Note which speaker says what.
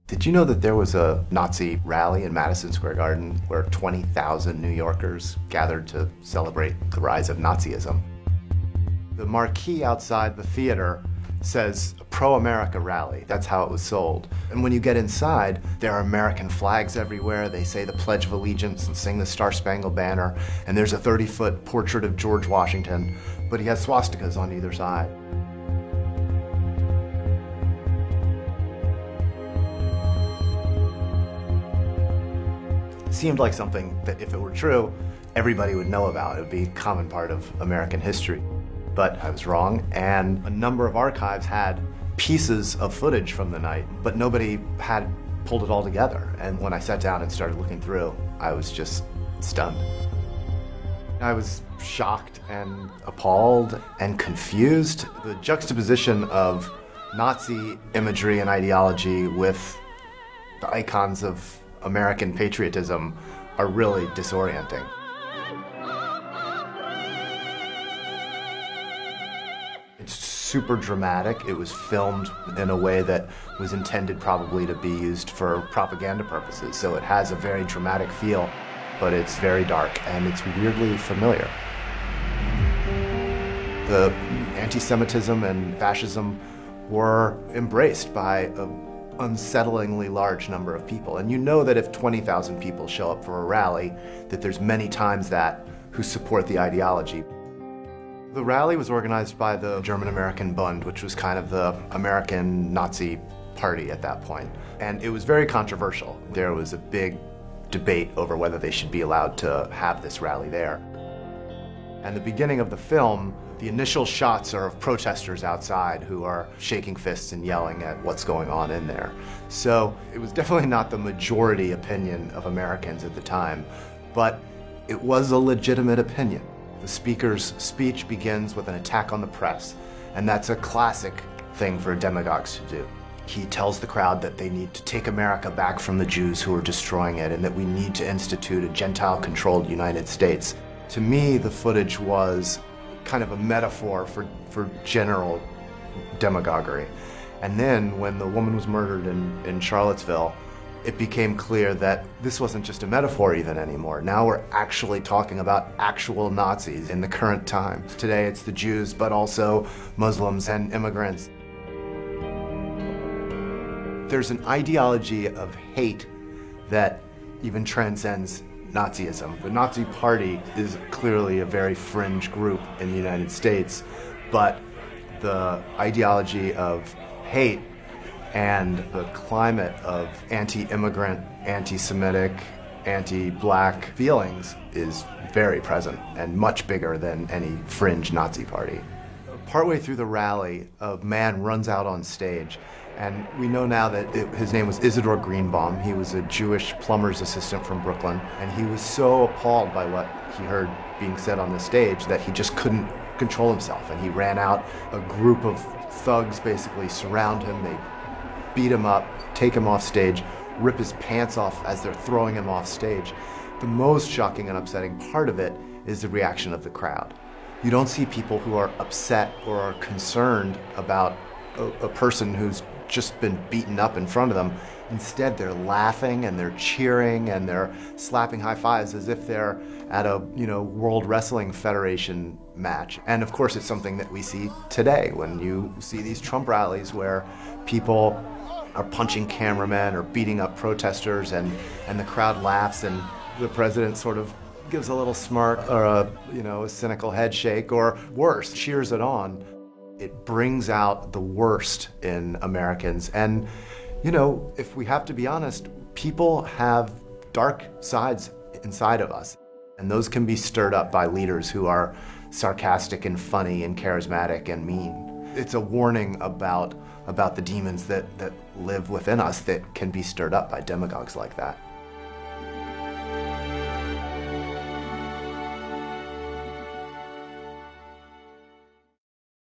Speaker 1: Did you know that there was a Nazi rally in Madison Square Garden where 20,000 New Yorkers gathered to celebrate the rise of Nazism? The marquee outside the theater says pro-America rally. That's how it was sold. And when you get inside, there are American flags everywhere. They say the Pledge of Allegiance and sing the Star-Spangled Banner. And there's a 30-foot portrait of George Washington, but he has swastikas on either side. It seemed like something that, if it were true, everybody would know about. It would be a common part of American history. But I was wrong, and a number of archives had pieces of footage from the night, but nobody had pulled it all together. And when I sat down and started looking through, I was just stunned. I was shocked and appalled and confused. The juxtaposition of Nazi imagery and ideology with the icons of American patriotism are really disorienting. It's super dramatic. It was filmed in a way that was intended probably to be used for propaganda purposes. So it has a very dramatic feel, but it's very dark and it's weirdly familiar. The anti-Semitism and fascism were embraced by an unsettlingly large number of people. And you know that if 20,000 people show up for a rally, that there's many times that who support the ideology. The rally was organized by the German-American Bund, which was kind of the American Nazi party at that point. And it was very controversial. There was a big debate over whether they should be allowed to have this rally there. And the beginning of the film, the initial shots are of protesters outside who are shaking fists and yelling at what's going on in there. So it was definitely not the majority opinion of Americans at the time, but it was a legitimate opinion. The speaker's speech begins with an attack on the press, and that's a classic thing for demagogues to do. He tells the crowd that they need to take America back from the Jews who are destroying it, and that we need to institute a Gentile-controlled United States. To me, the footage was kind of a metaphor for general demagoguery. And then when the woman was murdered in Charlottesville, it became clear that this wasn't just a metaphor even anymore. Now we're actually talking about actual Nazis in the current time. Today it's the Jews, but also Muslims and immigrants. There's an ideology of hate that even transcends Nazism. The Nazi Party is clearly a very fringe group in the United States, but the ideology of hate and the climate of anti-immigrant, anti-Semitic, anti-black feelings is very present and much bigger than any fringe Nazi party. Partway through the rally, a man runs out on stage, and we know now that his name was Isidore Greenbaum. He was a Jewish plumber's assistant from Brooklyn, and he was so appalled by what he heard being said on the stage that he just couldn't control himself, and he ran out. A group of thugs basically surround him. They beat him up, take him off stage, rip his pants off as they're throwing him off stage. The most shocking and upsetting part of it is the reaction of the crowd. You don't see people who are upset or are concerned about a person who's just been beaten up in front of them. Instead, they're laughing and they're cheering and they're slapping high fives as if they're at a World Wrestling Federation match. And of course, it's something that we see today when you see these Trump rallies where people are punching cameramen or beating up protesters, and the crowd laughs, and the president sort of gives a little smirk or a cynical head shake, or worse, cheers it on. It brings out the worst in Americans. And, if we have to be honest, people have dark sides inside of us, and those can be stirred up by leaders who are sarcastic and funny and charismatic and mean. It's a warning about the demons that live within us that can be stirred up by demagogues like that.